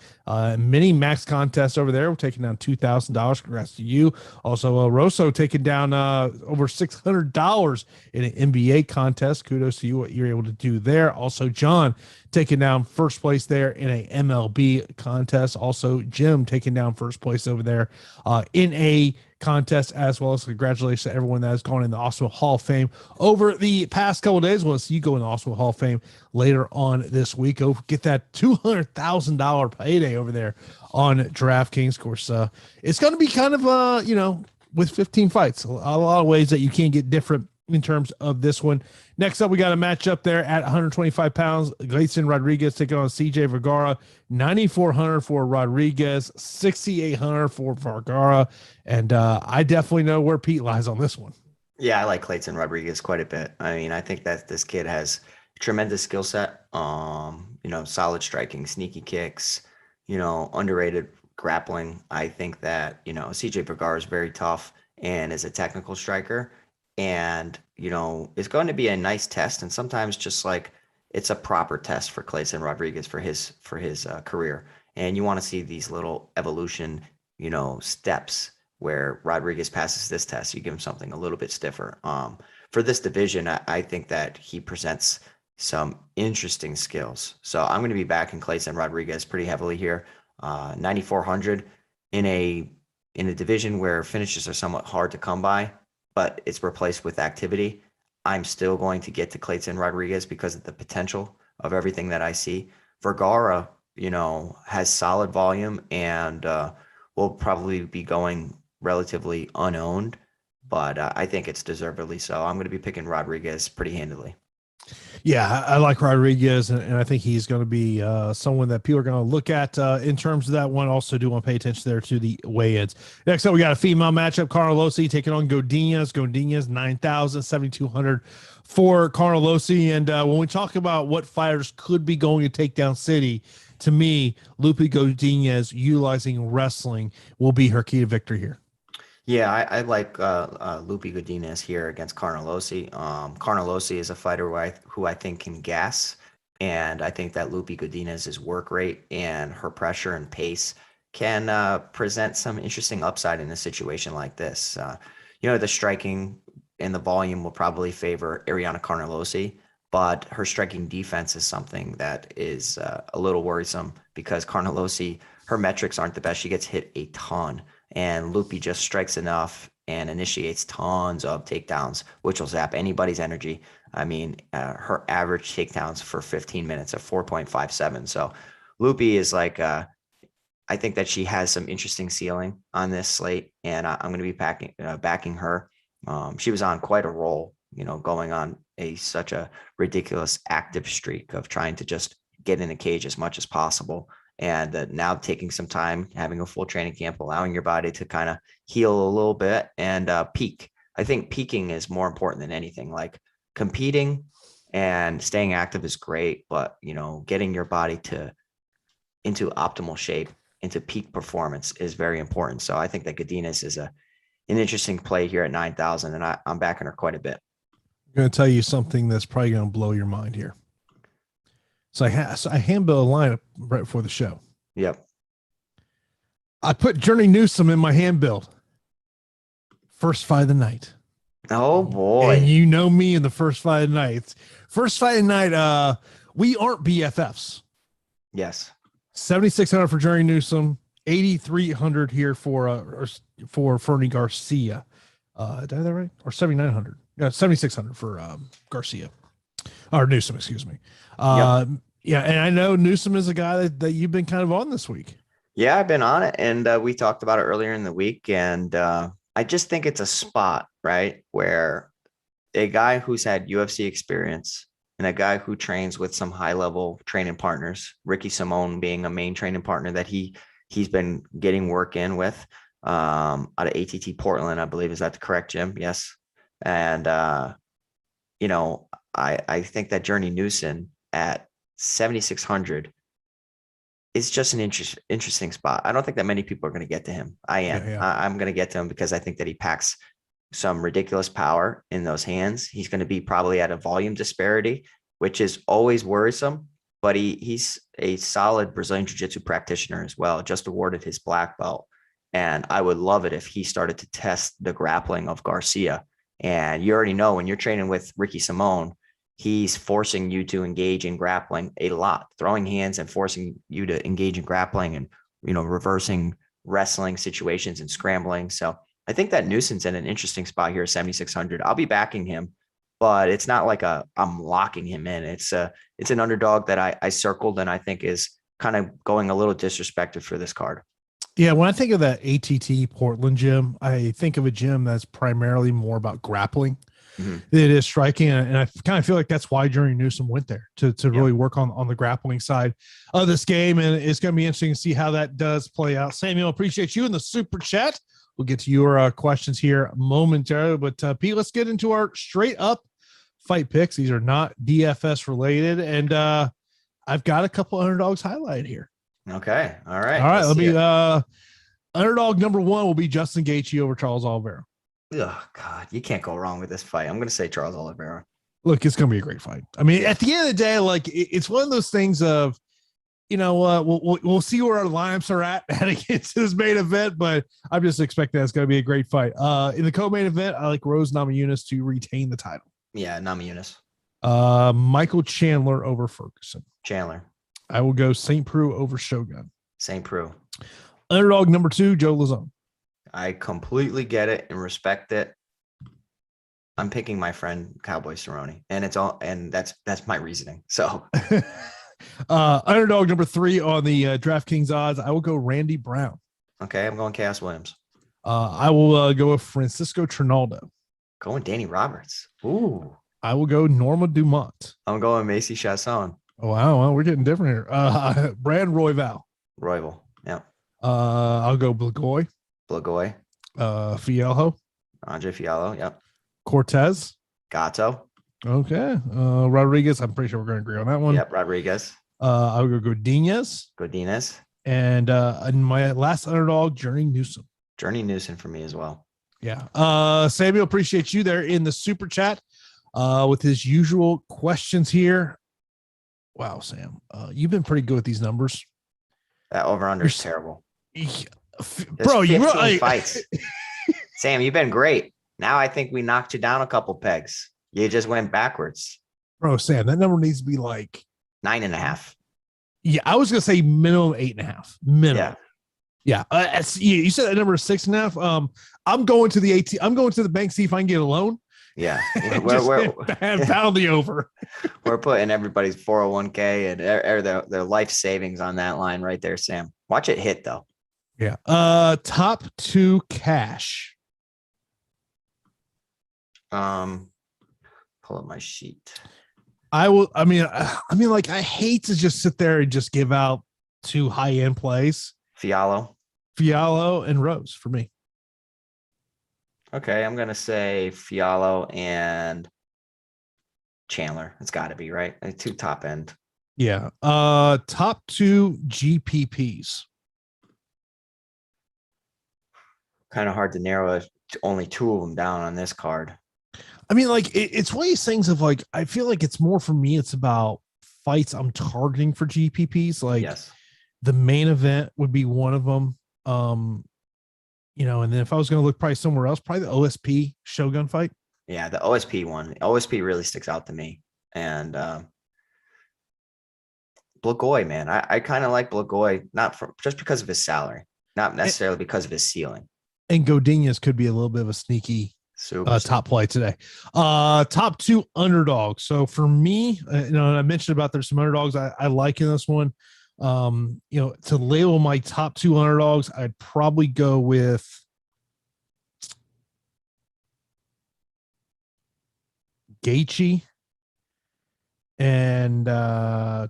mini max contest over there. We're taking down $2,000. Congrats to you. Also, Rosso taking down over $600 in an NBA contest. Kudos to you, what you're able to do there. Also, John taking down first place there in a MLB contest. Also, Jim taking down first place over there in a contest as well. So congratulations to everyone that has gone in the Awesemo Hall of Fame over the past couple of days. We'll see you go in the Awesemo Hall of Fame later on this week. Go get that $200,000 payday over there on DraftKings. Of course, it's going to be kind of, with 15 fights, a lot of ways that you can get different in terms of this one. Next up, we got a matchup there at 125 pounds. Grayson Rodriguez taking on CJ Vergara. 9,400 for Rodriguez, 6,800 for Vergara. And I definitely know where Pete lies on this one. Yeah, I like Clayton Rodriguez quite a bit. I mean, I think that this kid has a tremendous skill set. Solid striking, sneaky kicks, underrated grappling. I think that, CJ Vergara is very tough and is a technical striker. And, it's going to be a nice test. And sometimes just like it's a proper test for Clayton Rodriguez for his career. And you want to see these little evolution, steps where Rodriguez passes this test. You give him something a little bit stiffer. For this division, I think that he presents some interesting skills. So I'm going to be backing Clayton Rodriguez pretty heavily here. 9,400 in a division where finishes are somewhat hard to come by, but it's replaced with activity. I'm still going to get to Clayton Rodriguez because of the potential of everything that I see. Vergara, has solid volume and will probably be going relatively unowned, but I think it's deservedly so. I'm going to be picking Rodriguez pretty handily. Yeah, I like Rodriguez, and I think he's going to be someone that people are going to look at in terms of that one. Also do want to pay attention there to the weigh-ins. Next up, we got a female matchup. Carnelossi taking on Godinez. 9,000, 7,200 for Carnelossi. And when we talk about what fighters could be going to take down City, to me, Lupe Godinez utilizing wrestling will be her key to victory here. Yeah, I like Lupe Godinez here against Carnelossi. Carnelossi is a fighter who I think can gas, and I think that Lupe Godinez's work rate and her pressure and pace can present some interesting upside in a situation like this. The striking and the volume will probably favor Ariana Carnelossi, but her striking defense is something that is a little worrisome because Carnelossi, her metrics aren't the best. She gets hit a ton. And Lupe just strikes enough and initiates tons of takedowns, which will zap anybody's energy. I mean, her average takedowns for 15 minutes of 4.57. So Lupe is like, I think that she has some interesting ceiling on this slate, and I'm going to be backing her. She was on quite a roll, going on such a ridiculous active streak of trying to just get in the cage as much as possible. And now taking some time, having a full training camp, allowing your body to kind of heal a little bit and peak. I think peaking is more important than anything. Like competing and staying active is great, but getting your body into optimal shape, into peak performance is very important. So I think that Godinez is an interesting play here at 9,000, and I'm backing her quite a bit. I'm going to tell you something that's probably going to blow your mind here. So I hand-built a lineup right before the show. Yep. I put Journey Newsom in my hand build. First fight of the night. Oh boy. And you know me in the first fight of the night. First fight of the night, we aren't BFFs. Yes. 7,600 for Jerry Newsom, 8,300 here for Fernie Garcia. Did I have that right? Or 7,900? Yeah, 7,600 for Garcia or Newsom, excuse me. Yeah, and I know Newsom is a guy that you've been kind of on this week. Yeah, I've been on it, and we talked about it earlier in the week, and I just think it's a spot, right, where a guy who's had UFC experience and a guy who trains with some high-level training partners, Ricky Simone being a main training partner that he's been getting work in with out of ATT Portland, I believe. Is that the correct, Jim? Yes. And, you know, I think that Journey Newsom at 7,600 is just an interesting spot. I don't think that many people are going to get to him. I am. Yeah. I'm going to get to him because I think that he packs some ridiculous power in those hands. He's going to be probably at a volume disparity, which is always worrisome, but he's a solid Brazilian Jiu-Jitsu practitioner as well, just awarded his black belt. And I would love it if he started to test the grappling of Garcia. And you already know when you're training with Ricky Simone, he's forcing you to engage in grappling a lot, throwing hands and forcing you to engage in grappling and, you know, reversing wrestling situations and scrambling. So I think that Newsom's in an interesting spot here at 7,600. I'll be backing him, but it's not like I'm locking him in. It's an underdog that I circled and I think is kind of going a little disrespected for this card. Yeah, when I think of that ATT Portland gym, I think of a gym that's primarily more about grappling. Mm-hmm. It is striking, and I kind of feel like that's why Journey Newsom went there to really work on the grappling side of this game, and it's going to be interesting to see how that does play out. Samuel, appreciate you in the super chat. We'll get to your questions here momentarily, but Pete, let's get into our straight up fight picks. These are not DFS related, and I've got a couple underdogs highlighted here. Okay, all right. Let me. Underdog number one will be Justin Gaethje over Charles Oliveira. Oh God, you can't go wrong with this fight. I'm going to say Charles Oliveira. Look, it's going to be a great fight. I mean, at the end of the day, like it's one of those things of, you know, we'll see where our lineups are at heading into this main event, but I'm just expecting that it's going to be a great fight. In the co-main event, I like Rose Namajunas to retain the title. Yeah, Namajunas. Michael Chandler over Ferguson. Chandler. I will go St. Preux over Shogun. St. Preux. Underdog number two, Joe Lazone. I completely get it and respect it. I'm picking my friend Cowboy Cerrone, and that's my reasoning. So, underdog number three on the DraftKings odds, I will go Randy Brown. Okay, I'm going Chaos Williams. I will go with Francisco Trinaldo. Going Danny Roberts. Ooh. I will go Norma Dumont. I'm going Macy Chasson. Oh, wow. Well, we're getting different here. Brad Royval. Royval. Yeah. I'll go Blagoy. Blagoy. Fialho. Andre Fialho. Yep. Cortez. Gato. Okay. Rodriguez. I'm pretty sure we're going to agree on that one. Yep. Rodriguez. I'll go Godinez. Godinez. And my last underdog, Journey Newsom. Journey Newsom for me as well. Yeah. Samuel, appreciate you there in the super chat with his usual questions here. Wow, Sam, you've been pretty good with these numbers. That over-under is terrible. Bro, you really fights. Sam, you've been great. Now I think we knocked you down a couple pegs. You just went backwards. Bro, Sam, that number needs to be like 9.5. Yeah, I was gonna say minimum 8.5. Minimum. Yeah. You said that number is 6.5. I'm going to the I'm going to the bank, see if I can get a loan. Yeah, we're pound the over. We're putting everybody's 401k and their life savings on that line right there, Sam. Watch it hit though. Yeah. Top two cash. Pull up my sheet. I mean, like I hate to just sit there and just give out two high end plays. Fialho and Rose for me. Okay, I'm going to say Fialho and Chandler. It's got to be, right? Two top end. Yeah. Top two GPPs. Kind of hard to narrow only two of them down on this card. I mean, like, it's one of these things of, like, I feel like it's more for me, it's about fights I'm targeting for GPPs. Like, yes. The main event would be one of them. You know, and then if I was going to look probably somewhere else, probably the OSP Shogun fight. Yeah, the OSP one. OSP really sticks out to me. And Blagoy, man, I kind of like Blagoy, just because of his salary, not necessarily because of his ceiling. And Godinez could be a little bit of a sneaky top play today. Top two underdogs. So for me, I mentioned about there's some underdogs I like in this one. To label my top two underdogs, I'd probably go with Gaethje and I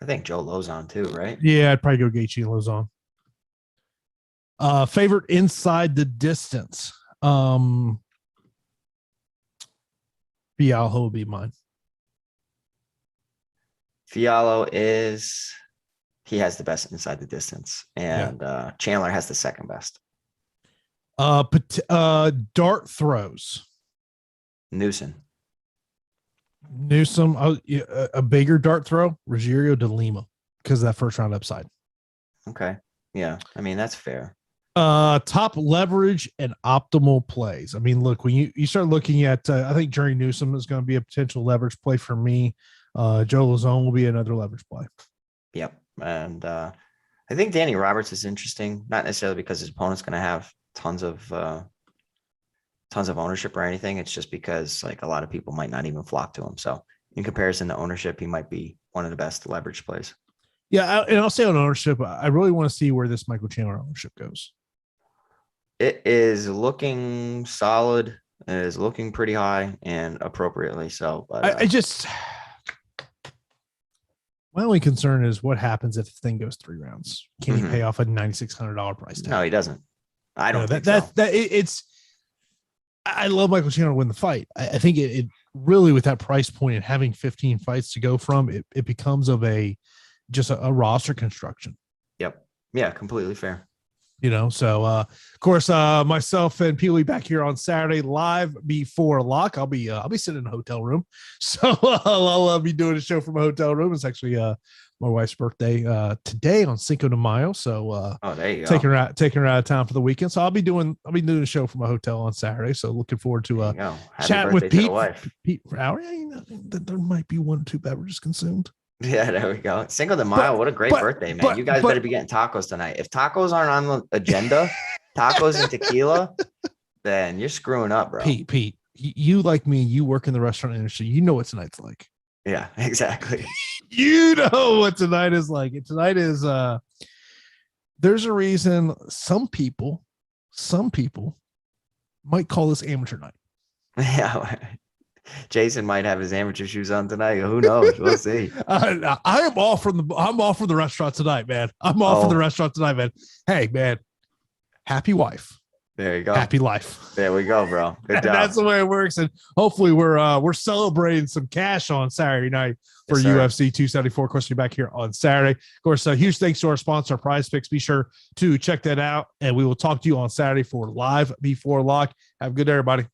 think Joe Lazone too, right? Yeah, I'd probably go Gaethje and Lazone. Favorite inside the distance. Fialho will be mine. Fialho he has the best inside the distance, and Chandler has the second best. Dart throws. Newsom, a bigger dart throw, Rogerio de Lima, because of that first round upside. Okay. Yeah. I mean, that's fair. Top leverage and optimal plays. I mean, look, when you start looking at, I think Jerry Newsom is going to be a potential leverage play for me. Joe Lazone will be another leverage play. Yep. And I think Danny Roberts is interesting, not necessarily because his opponent's going to have tons of ownership or anything. It's just because like a lot of people might not even flock to him. So in comparison to ownership, he might be one of the best leverage plays. Yeah. And I'll say on ownership, I really want to see where this Michael Chandler ownership goes. It is looking solid. It is looking pretty high and appropriately so. But my only concern is what happens if the thing goes 3 rounds. Can he pay off a $9,600 price tag? No, he doesn't. I don't think so. I love Michael Chandler to win the fight. I think it really, with that price point and having 15 fights to go from, it becomes of just a roster construction. Yep. Yeah, completely fair. So of course, myself and Pee Wee back here on Saturday live before lock. I'll be sitting in a hotel room, so I'll be doing a show from a hotel room. It's actually my wife's birthday today on Cinco de Mayo, so there you go. taking her out of town for the weekend. So I'll be doing a show from a hotel on Saturday. So looking forward to chatting with Pete. Pete for hour. There might be 1 or 2 beverages consumed. Yeah, there we go. Cinco de Mayo, what a great birthday, man. You guys better be getting tacos tonight. If tacos aren't on the agenda, tacos and tequila, then you're screwing up, bro. Pete, you like me, you work in the restaurant industry. You know what tonight's like. Yeah, exactly. You know what tonight is like. Tonight is there's a reason some people might call this amateur night. Yeah. Jason might have his amateur shoes on tonight. Who knows? We'll see. I'm off from the restaurant tonight, man. I'm off from the restaurant tonight, man. Hey, man. Happy wife. There you go. Happy life. There we go, bro. Good job. That's the way it works. And hopefully we're celebrating some cash on Saturday night for UFC 274. Of course, you're back here on Saturday. Of course, huge thanks to our sponsor, Prize Picks. Be sure to check that out. And we will talk to you on Saturday for Live Before Lock. Have a good day, everybody.